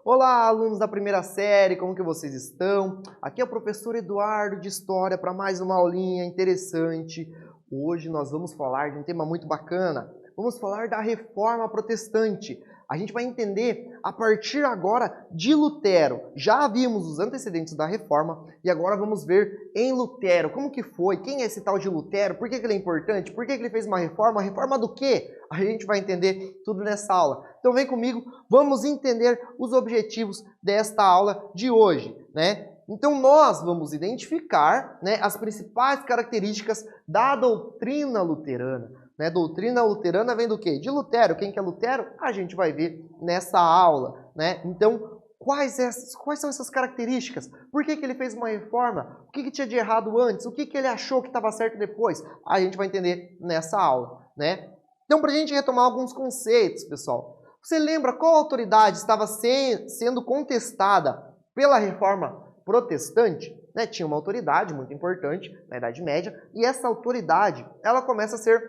Olá, alunos da primeira série, como que vocês estão? Aqui é o professor Eduardo de História para mais uma aulinha interessante. Hoje nós vamos falar de um tema muito bacana. Vamos falar da Reforma Protestante. A gente vai entender a partir agora de Lutero. Já vimos os antecedentes da Reforma e agora vamos ver em Lutero como que foi, quem é esse tal de Lutero, por que ele é importante, por que ele fez uma reforma, reforma do quê? A gente vai entender tudo nessa aula. Então vem comigo, vamos entender os objetivos desta aula de hoje, né? Então nós vamos identificar, né, as principais características da doutrina luterana. Né? Doutrina luterana vem do quê? De Lutero. Quem que é Lutero? A gente vai ver nessa aula. Né? Então, quais são essas características? Por que ele fez uma reforma? O que tinha de errado antes? O que ele achou que estava certo depois? A gente vai entender nessa aula. Né? Então, para a gente retomar alguns conceitos, pessoal. Você lembra qual autoridade estava sendo contestada pela reforma protestante? Né, tinha uma autoridade muito importante na Idade Média, e essa autoridade ela começa a ser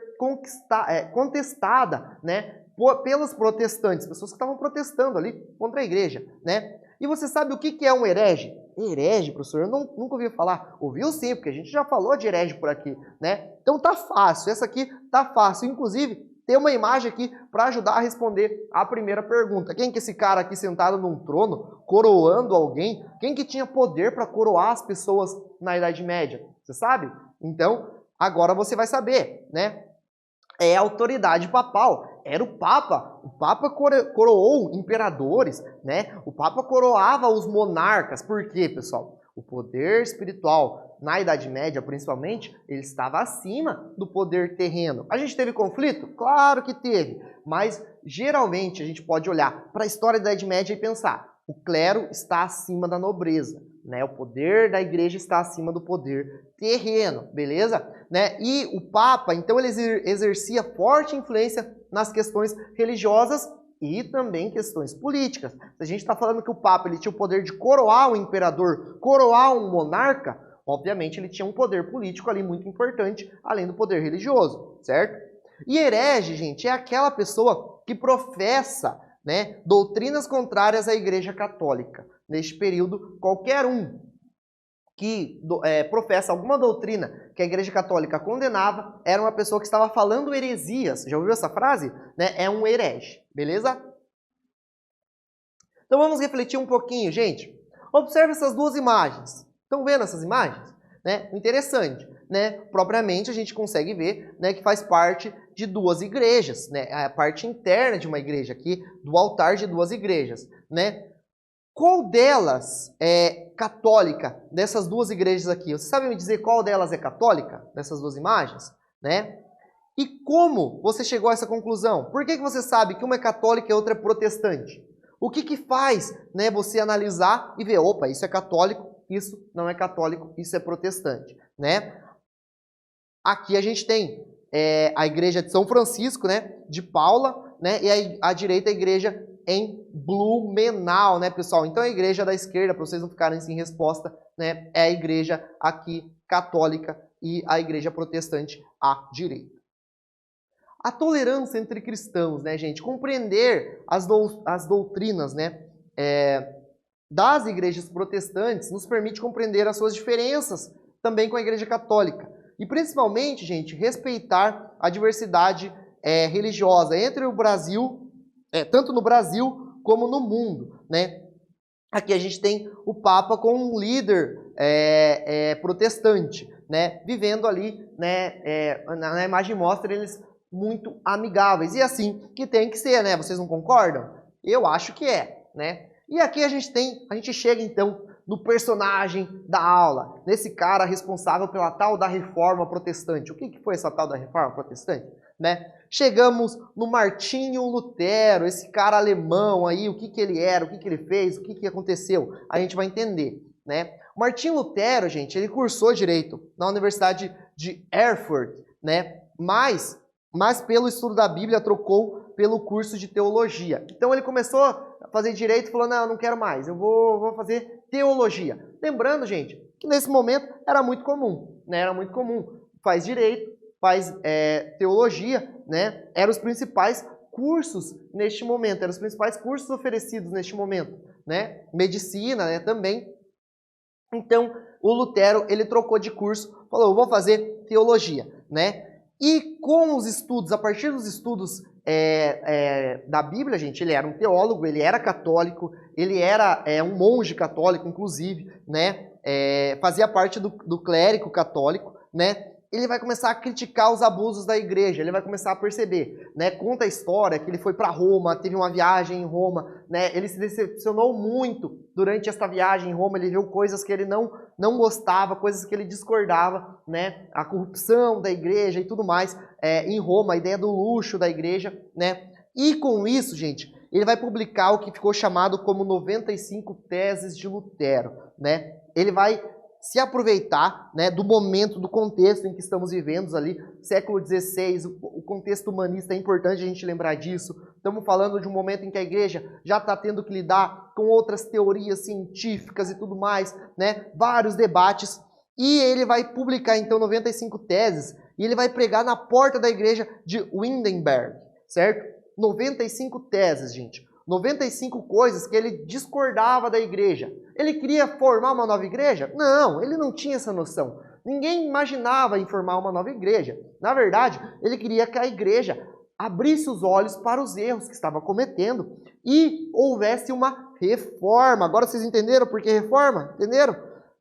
contestada, né, pelos protestantes, pessoas que estavam protestando ali contra a igreja. Né? E você sabe o que é um herege? Herege, professor, eu nunca ouvi falar. Ouviu sim, porque a gente já falou de herege por aqui. Né? Então tá fácil, essa aqui tá fácil. Inclusive, tem uma imagem aqui para ajudar a responder a primeira pergunta. Quem que é esse cara aqui sentado num trono, coroando alguém? Quem que tinha poder para coroar as pessoas na Idade Média? Você sabe? Então, agora você vai saber, né? É a autoridade papal. Era o Papa. O Papa coroou imperadores, né? O Papa coroava os monarcas. Por quê, pessoal? O poder espiritual, na Idade Média principalmente, ele estava acima do poder terreno. A gente teve conflito? Claro que teve. Mas, geralmente, a gente pode olhar para a história da Idade Média e pensar: o clero está acima da nobreza. Né? O poder da igreja está acima do poder terreno, beleza? Né? E o Papa, então, ele exercia forte influência nas questões religiosas e também questões políticas. Se a gente está falando que o Papa ele tinha o poder de coroar um imperador, coroar um monarca, obviamente ele tinha um poder político ali muito importante, além do poder religioso, certo? E herege, gente, é aquela pessoa que professa, né, doutrinas contrárias à Igreja Católica. Neste período, qualquer um que professa alguma doutrina que a Igreja Católica condenava era uma pessoa que estava falando heresias. Já ouviu essa frase? Né? É um herege, beleza? Então vamos refletir um pouquinho, gente. Observe essas duas imagens. Estão vendo essas imagens? Né? Interessante. Né? Propriamente a gente consegue ver, né, que faz parte de duas igrejas. Né? A parte interna de uma igreja aqui, do altar de duas igrejas. Né? Qual delas é católica, dessas duas igrejas aqui? Você sabe me dizer qual delas é católica, dessas duas imagens? Né? E como você chegou a essa conclusão? Por que você sabe que uma é católica e a outra é protestante? O que faz, né, você analisar e ver, opa, isso é católico, isso não é católico, isso é protestante? Né? Aqui a gente tem a igreja de São Francisco, né, de Paula, né, e à direita a igreja em Blumenau, né, pessoal? Então a igreja da esquerda, para vocês não ficarem sem resposta, né, é a igreja aqui católica e a igreja protestante à direita. A tolerância entre cristãos, né, gente? Compreender as doutrinas, né, das igrejas protestantes nos permite compreender as suas diferenças também com a igreja católica. E principalmente, gente, respeitar a diversidade religiosa entre o Brasil, tanto no Brasil como no mundo, né? Aqui a gente tem o Papa como um líder protestante, né? Vivendo ali, né? Na imagem mostra eles muito amigáveis. E assim que tem que ser, né? Vocês não concordam? Eu acho que é, né? E aqui a gente chega então no personagem da aula, nesse cara responsável pela tal da reforma protestante. O que foi essa tal da reforma protestante? Né? Chegamos no Martinho Lutero, esse cara alemão aí, o que ele era, o que ele fez, o que aconteceu, a gente vai entender, né? O Martinho Lutero, gente, ele cursou Direito na Universidade de Erfurt, né? Mas pelo estudo da Bíblia trocou pelo curso de Teologia. Então ele começou a fazer Direito e falou, não, eu não quero mais, eu vou fazer Teologia. Lembrando, gente, que nesse momento era muito comum, né? Era muito comum, faz Direito, faz Teologia, né? Eram os principais cursos neste momento, eram os principais cursos oferecidos neste momento, né? Medicina, né? Também. Então, o Lutero, ele trocou de curso, falou, eu vou fazer teologia, né? E com os estudos, a partir dos estudos da Bíblia, gente, ele era um teólogo, ele era católico, ele era um monge católico, inclusive, né? Fazia parte do clérigo católico, né? Ele vai começar a criticar os abusos da igreja, ele vai começar a perceber, né? Conta a história que ele foi para Roma, teve uma viagem em Roma, né? Ele se decepcionou muito durante essa viagem em Roma, ele viu coisas que ele não gostava, coisas que ele discordava, né? A corrupção da igreja e tudo mais em Roma, a ideia do luxo da igreja, né? E com isso, gente, ele vai publicar o que ficou chamado como 95 Teses de Lutero, né? Ele vai se aproveitar, né, do momento, do contexto em que estamos vivendo ali, século XVI, o contexto humanista, é importante a gente lembrar disso. Estamos falando de um momento em que a igreja já está tendo que lidar com outras teorias científicas e tudo mais, né, vários debates, e ele vai publicar então 95 teses, e ele vai pregar na porta da igreja de Wittenberg, certo? 95 teses, gente. 95 coisas que ele discordava da igreja. Ele queria formar uma nova igreja? Não, ele não tinha essa noção. Ninguém imaginava em formar uma nova igreja. Na verdade, ele queria que a igreja abrisse os olhos para os erros que estava cometendo e houvesse uma reforma. Agora vocês entenderam por que reforma? Entenderam?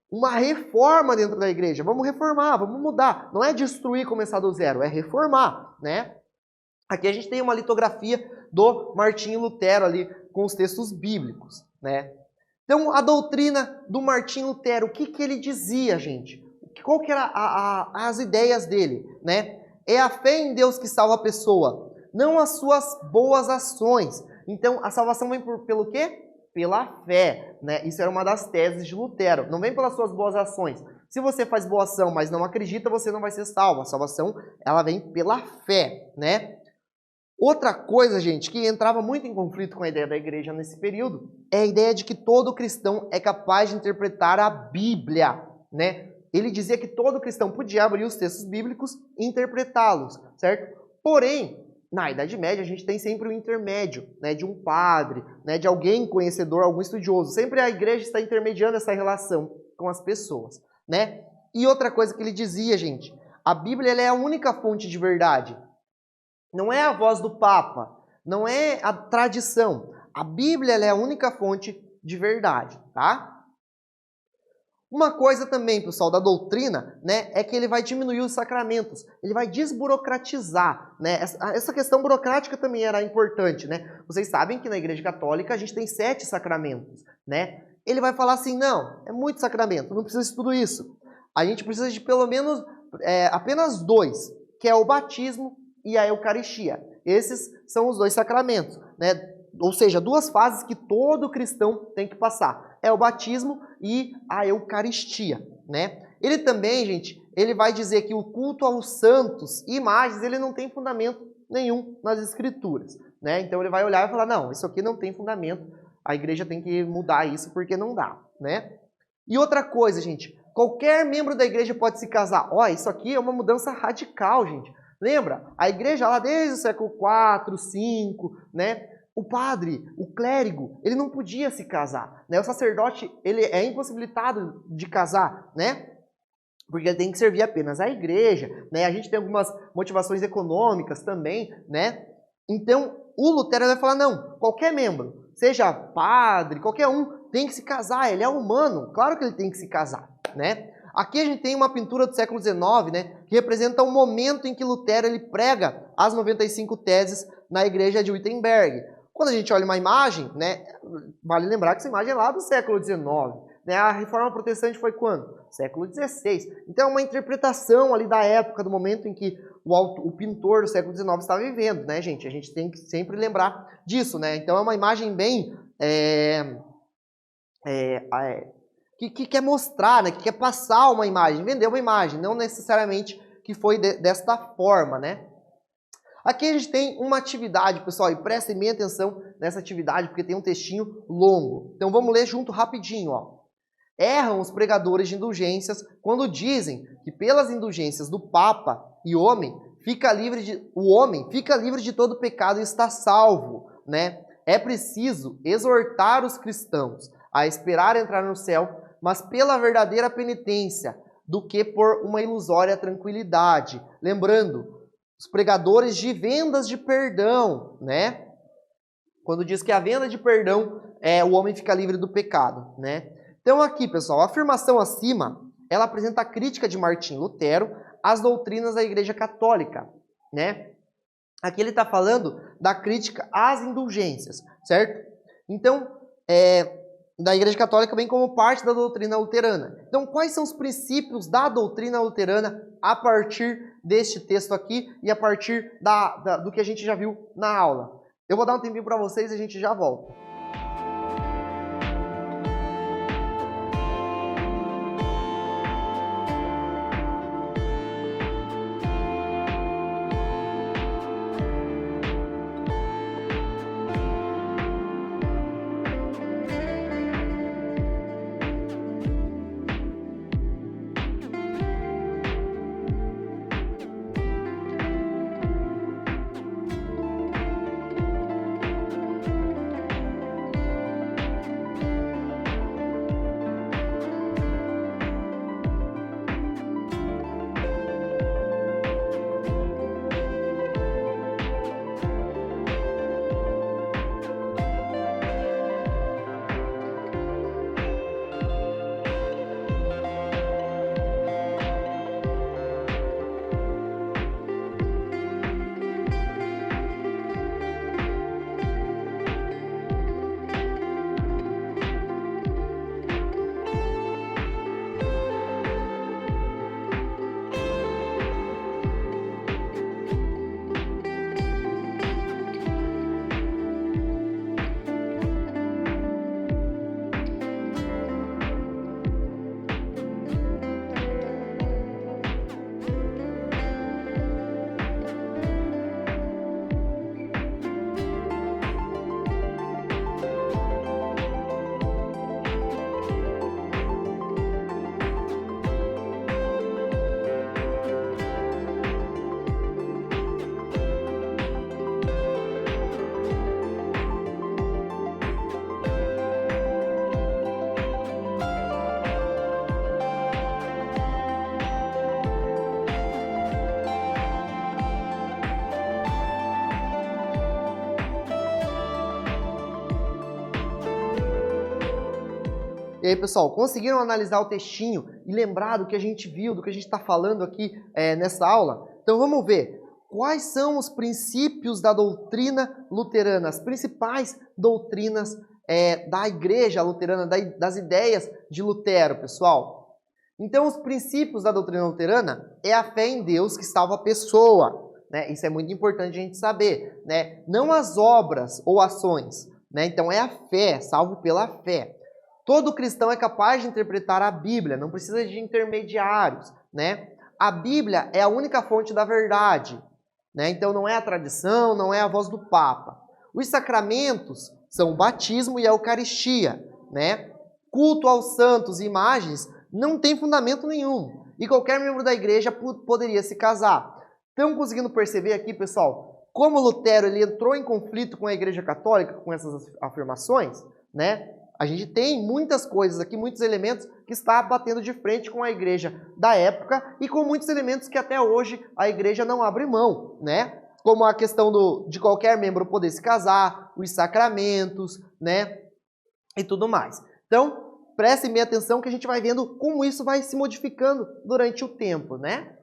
Uma reforma dentro da igreja. Vamos reformar, vamos mudar. Não é destruir e começar do zero, é reformar, né? Aqui a gente tem uma litografia do Martinho Lutero ali com os textos bíblicos, né? Então, a doutrina do Martinho Lutero, o que ele dizia, gente? Qual que era as ideias dele, né? É a fé em Deus que salva a pessoa, não as suas boas ações. Então, a salvação vem pelo quê? Pela fé, né? Isso era uma das teses de Lutero. Não vem pelas suas boas ações. Se você faz boa ação, mas não acredita, você não vai ser salvo. A salvação, ela vem pela fé, né? Outra coisa, gente, que entrava muito em conflito com a ideia da igreja nesse período, é a ideia de que todo cristão é capaz de interpretar a Bíblia, né? Ele dizia que todo cristão podia abrir os textos bíblicos e interpretá-los, certo? Porém, na Idade Média, a gente tem sempre o intermédio, né, de um padre, né, de alguém conhecedor, algum estudioso. Sempre a igreja está intermediando essa relação com as pessoas, né? E outra coisa que ele dizia, gente, a Bíblia ela é a única fonte de verdade. Não é a voz do Papa, não é a tradição. A Bíblia ela é a única fonte de verdade, tá? Uma coisa também, pessoal, da doutrina, né, é que ele vai diminuir os sacramentos, ele vai desburocratizar, né? Essa questão burocrática também era importante, né? Vocês sabem que na Igreja Católica a gente tem 7 sacramentos, né? Ele vai falar assim, não, é muito sacramento, não precisa de tudo isso. A gente precisa de pelo menos apenas 2, que é o batismo e a Eucaristia. Esses são os 2 sacramentos, né? Ou seja, 2 fases que todo cristão tem que passar. É o batismo e a Eucaristia, né? Ele também, gente, ele vai dizer que o culto aos santos e imagens, ele não tem fundamento nenhum nas Escrituras, né? Então ele vai olhar e falar, não, isso aqui não tem fundamento, a igreja tem que mudar isso porque não dá, né? E outra coisa, gente, qualquer membro da igreja pode se casar. Ó, isso aqui é uma mudança radical, gente. Lembra? A igreja lá desde o século IV, V, né? O padre, o clérigo, ele não podia se casar, né? O sacerdote, ele é impossibilitado de casar, né? Porque ele tem que servir apenas à igreja, né? A gente tem algumas motivações econômicas também, né? Então, o Lutero vai falar, não, qualquer membro, seja padre, qualquer um, tem que se casar, ele é humano, claro que ele tem que se casar, né? Aqui a gente tem uma pintura do século XIX, né, que representa o momento em que Lutero ele prega as 95 teses na igreja de Wittenberg. Quando a gente olha uma imagem, né, vale lembrar que essa imagem é lá do século XIX. Né, a Reforma Protestante foi quando? Século XVI. Então é uma interpretação ali da época, do momento em que o pintor do século XIX estava vivendo, né, gente? A gente tem que sempre lembrar disso, né? Então é uma imagem bem... que quer mostrar, né, que quer passar uma imagem, vender uma imagem, não necessariamente que foi desta forma, né? Aqui a gente tem uma atividade, pessoal, e prestem bem atenção nessa atividade, porque tem um textinho longo. Então vamos ler junto rapidinho, ó. Erram os pregadores de indulgências quando dizem que pelas indulgências do Papa e o homem fica livre de todo pecado e está salvo, né? é preciso exortar os cristãos a esperar entrar no céu, mas pela verdadeira penitência, do que por uma ilusória tranquilidade. Lembrando, os pregadores de vendas de perdão, né? Quando diz que a venda de perdão, o homem fica livre do pecado, né? Então aqui, pessoal, a afirmação acima, ela apresenta a crítica de Martim Lutero às doutrinas da Igreja Católica, né? Aqui ele está falando da crítica às indulgências, certo? Então, da Igreja Católica bem como parte da doutrina luterana. Então, quais são os princípios da doutrina luterana a partir deste texto aqui e a partir do que a gente já viu na aula? Eu vou dar um tempinho para vocês e a gente já volta. E aí, pessoal, conseguiram analisar o textinho e lembrar do que a gente viu, do que a gente está falando aqui nessa aula? Então vamos ver quais são os princípios da doutrina luterana, as principais doutrinas da igreja luterana, das ideias de Lutero, pessoal. Então os princípios da doutrina luterana é a fé em Deus que salva a pessoa, né? Isso é muito importante a gente saber, né? Não as obras ou ações, né? Então é a fé, salvo pela fé. Todo cristão é capaz de interpretar a Bíblia, não precisa de intermediários, né? A Bíblia é a única fonte da verdade, né? Então não é a tradição, não é a voz do Papa. Os sacramentos são o batismo e a Eucaristia, né? Culto aos santos e imagens não tem fundamento nenhum. E qualquer membro da igreja poderia se casar. Estão conseguindo perceber aqui, pessoal, como Lutero ele entrou em conflito com a Igreja Católica com essas afirmações, né? A gente tem muitas coisas aqui, muitos elementos que está batendo de frente com a igreja da época e com muitos elementos que até hoje a igreja não abre mão, né? Como a questão de qualquer membro poder se casar, os sacramentos, né? E tudo mais. Então, prestem bem atenção que a gente vai vendo como isso vai se modificando durante o tempo, né?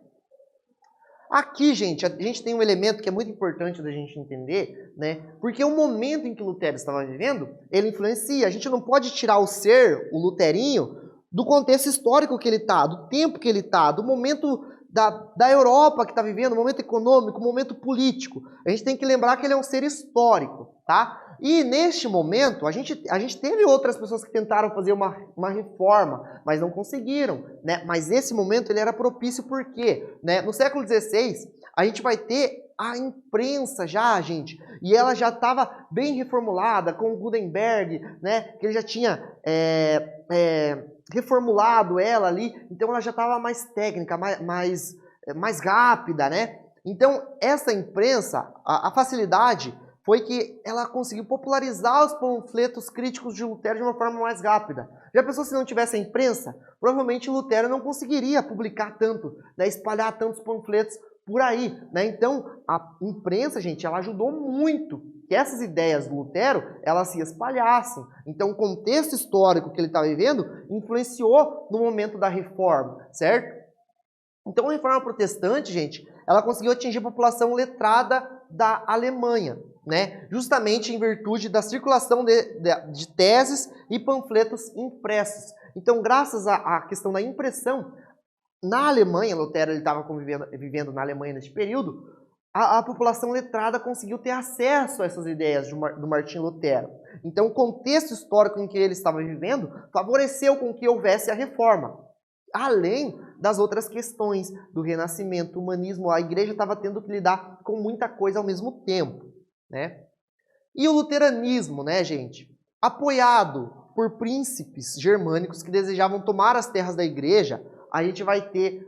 Aqui, gente, a gente tem um elemento que é muito importante da gente entender, né? Porque o momento em que Lutero estava vivendo, ele influencia. A gente não pode tirar o ser, o luterinho, do contexto histórico que ele está, do tempo que ele está, do momento da Europa que está vivendo, o momento econômico, o momento político. A gente tem que lembrar que ele é um ser histórico, tá? E neste momento, a gente teve outras pessoas que tentaram fazer uma reforma, mas não conseguiram, né? Mas esse momento ele era propício por quê? Né? No século XVI, a gente vai ter a imprensa já, gente, e ela já estava bem reformulada, com o Gutenberg, né? Que ele já tinha reformulado ela ali, então ela já estava mais técnica, mais rápida, né? Então, essa imprensa, a facilidade foi que ela conseguiu popularizar os panfletos críticos de Lutero de uma forma mais rápida. Já pensou se não tivesse a imprensa? Provavelmente Lutero não conseguiria publicar tanto, né, espalhar tantos panfletos por aí, né? Então, a imprensa, gente, ela ajudou muito que essas ideias do Lutero, elas se espalhassem. Então, o contexto histórico que ele estava vivendo influenciou no momento da reforma, certo? Então, a reforma protestante, gente, ela conseguiu atingir a população letrada da Alemanha, né? Justamente em virtude da circulação de teses e panfletos impressos. Então, graças à questão da impressão, na Alemanha, Lutero estava vivendo na Alemanha nesse período, a população letrada conseguiu ter acesso a essas ideias do Martinho Lutero. Então, o contexto histórico em que ele estava vivendo favoreceu com que houvesse a reforma. Além das outras questões do renascimento, humanismo, a igreja estava tendo que lidar com muita coisa ao mesmo tempo, né? E o luteranismo, né, gente? Apoiado por príncipes germânicos que desejavam tomar as terras da igreja, a gente vai ter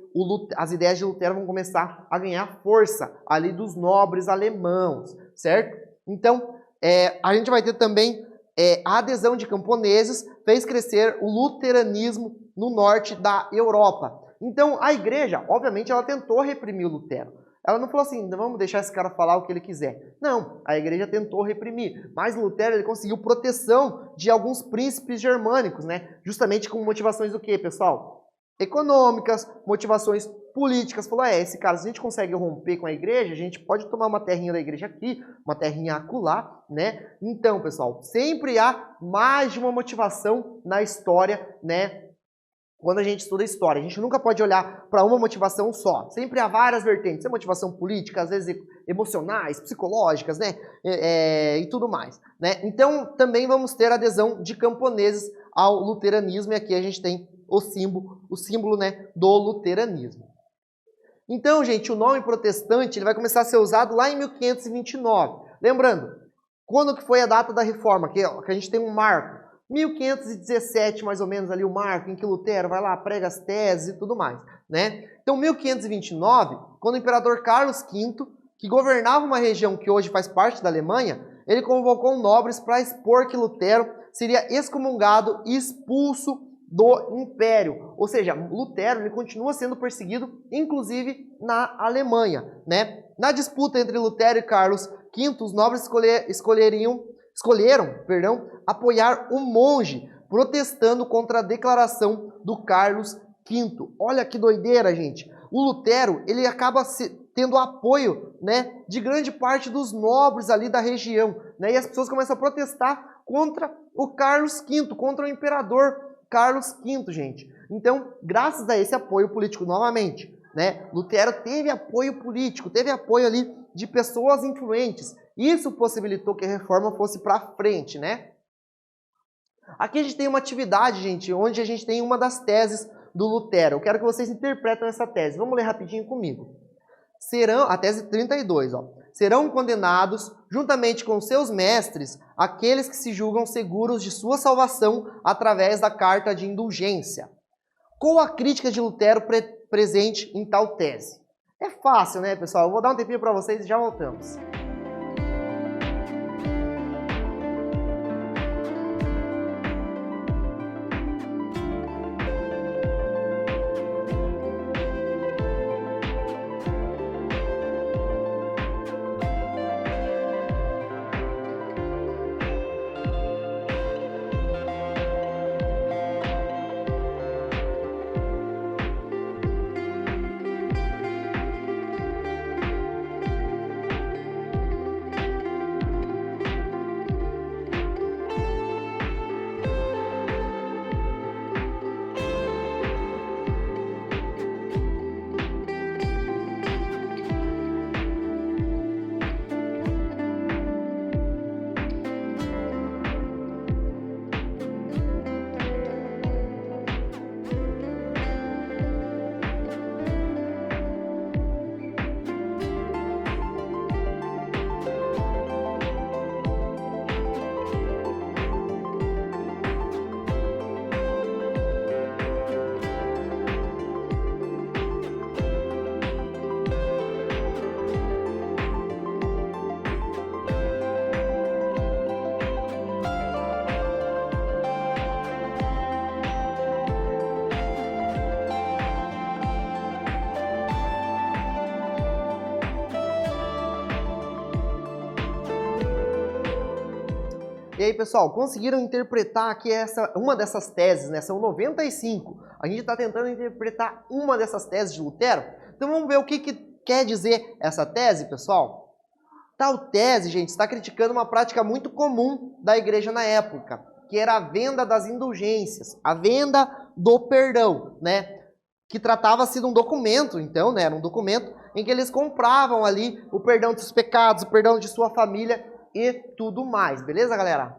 as ideias de Lutero vão começar a ganhar força ali dos nobres alemãos, certo? Então, a gente vai ter também a adesão de camponeses, fez crescer o luteranismo no norte da Europa. Então, a igreja, obviamente, ela tentou reprimir o Lutero. Ela não falou assim, vamos deixar esse cara falar o que ele quiser. Não, a igreja tentou reprimir. Mas Lutero ele conseguiu proteção de alguns príncipes germânicos, né? Justamente com motivações do quê, pessoal? Econômicas, motivações políticas. Falou, esse cara, se a gente consegue romper com a igreja, a gente pode tomar uma terrinha da igreja aqui, uma terrinha acolá, né? Então, pessoal, sempre há mais de uma motivação na história, né? Quando a gente estuda história, a gente nunca pode olhar para uma motivação só. Sempre há várias vertentes. É motivação política, às vezes emocionais, psicológicas, né? E tudo mais, né? Então, também vamos ter a adesão de camponeses ao luteranismo. E aqui a gente tem o símbolo, né, do luteranismo. Então, gente, o nome protestante ele vai começar a ser usado lá em 1529. Lembrando, quando que foi a data da reforma? Que a gente tem um marco. 1517, mais ou menos, ali o marco em que Lutero vai lá, prega as teses e tudo mais, né? Então, 1529, quando o imperador Carlos V, que governava uma região que hoje faz parte da Alemanha, ele convocou nobres para expor que Lutero seria excomungado e expulso do Império. Ou seja, Lutero ele continua sendo perseguido, inclusive na Alemanha, né? Na disputa entre Lutero e Carlos V, os nobres escolheram, apoiar o monge, protestando contra a declaração do Carlos V. Olha que doideira, gente. O Lutero, ele acaba tendo apoio, né, de grande parte dos nobres ali da região, né? E as pessoas começam a protestar contra o Carlos V, contra o imperador Carlos V, gente. Então, graças a esse apoio político, novamente, né, Lutero teve apoio político, teve apoio ali de pessoas influentes. Isso possibilitou que a reforma fosse para frente, né? Aqui a gente tem uma atividade, gente, onde a gente tem uma das teses do Lutero. Eu quero que vocês interpretem essa tese. Vamos ler rapidinho comigo. A tese 32, ó. Serão condenados, juntamente com seus mestres, aqueles que se julgam seguros de sua salvação através da carta de indulgência. Qual a crítica de Lutero presente em tal tese? É fácil, né, pessoal? Eu vou dar um tempinho para vocês e já voltamos. E aí, pessoal, conseguiram interpretar aqui uma dessas teses, né? São 95. A gente está tentando interpretar uma dessas teses de Lutero. Então vamos ver o que quer dizer essa tese, pessoal. Tal tese, gente, está criticando uma prática muito comum da igreja na época, que era a venda das indulgências, a venda do perdão, né? Que tratava-se de um documento, então, né? Era um documento em que eles compravam ali o perdão dos pecados, o perdão de sua família e tudo mais, beleza, galera?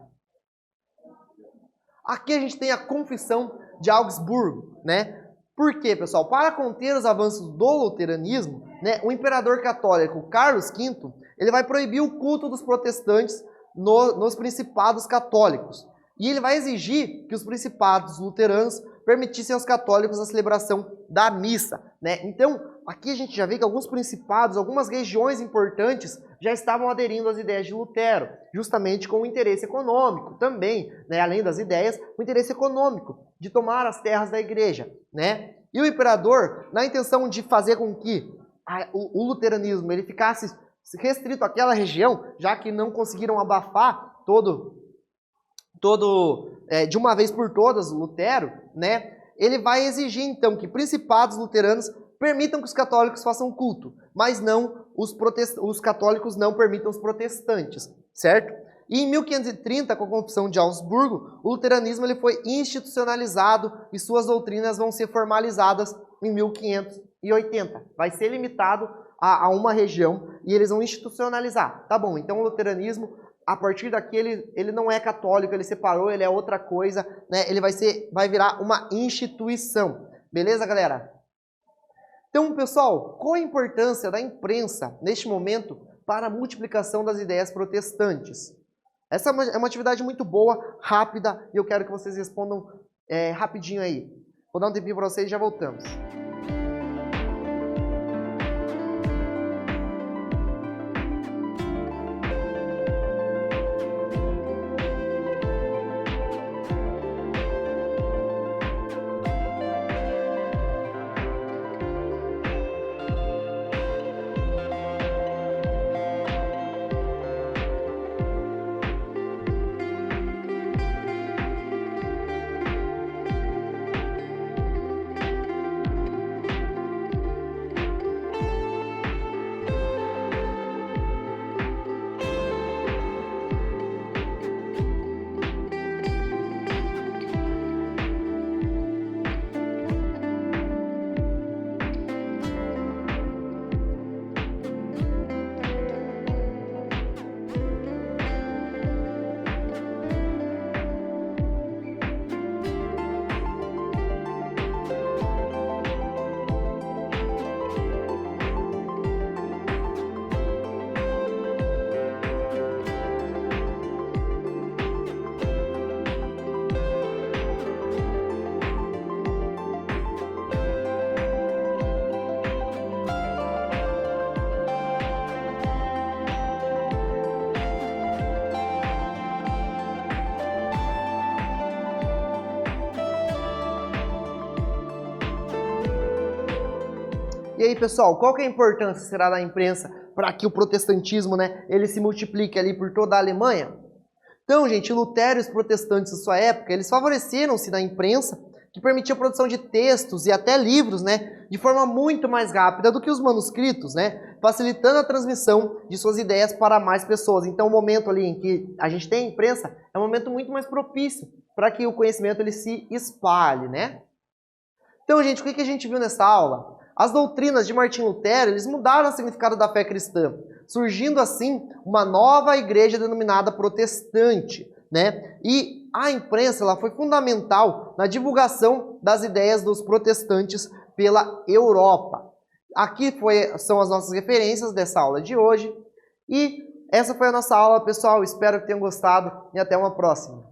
Aqui a gente tem a Confissão de Augsburgo, né? Por quê, pessoal? Para conter os avanços do luteranismo, né, o imperador católico Carlos V, ele vai proibir o culto dos protestantes nos principados católicos. E ele vai exigir que os principados luteranos permitissem aos católicos a celebração da missa, né? Então, aqui a gente já vê que alguns principados, algumas regiões importantes já estavam aderindo às ideias de Lutero, justamente com o interesse econômico também, né? Além das ideias, o interesse econômico de tomar as terras da igreja, né? E o imperador, na intenção de fazer com que o luteranismo ele ficasse restrito àquela região, já que não conseguiram abafar de uma vez por todas Lutero, né? Ele vai exigir então que principados luteranos permitam que os católicos façam culto, mas não os católicos não permitam os protestantes, certo? E em 1530, com a Confissão de Augsburgo, o luteranismo ele foi institucionalizado e suas doutrinas vão ser formalizadas em 1580. Vai ser limitado a uma região e eles vão institucionalizar. Tá bom, então o luteranismo, a partir daqui, ele não é católico, ele separou, ele é outra coisa, né? Ele vai virar uma instituição. Beleza, galera? Então, pessoal, qual a importância da imprensa, neste momento, para a multiplicação das ideias protestantes? Essa é uma atividade muito boa, rápida, e eu quero que vocês respondam rapidinho aí. Vou dar um tempinho para vocês e já voltamos. E aí, pessoal, qual que é a importância será da imprensa para que o protestantismo, né, ele se multiplique ali por toda a Alemanha? Então, gente, Lutero e os protestantes da sua época, eles favoreceram-se da imprensa, que permitia a produção de textos e até livros, né, de forma muito mais rápida do que os manuscritos, né, facilitando a transmissão de suas ideias para mais pessoas. Então, o momento ali em que a gente tem a imprensa é um momento muito mais propício para que o conhecimento ele se espalhe, né? Então, gente, o que a gente viu nessa aula? As doutrinas de Martinho Lutero, eles mudaram o significado da fé cristã, surgindo assim uma nova igreja denominada protestante, né? E a imprensa ela foi fundamental na divulgação das ideias dos protestantes pela Europa. Aqui são as nossas referências dessa aula de hoje. E essa foi a nossa aula, pessoal. Espero que tenham gostado e até uma próxima.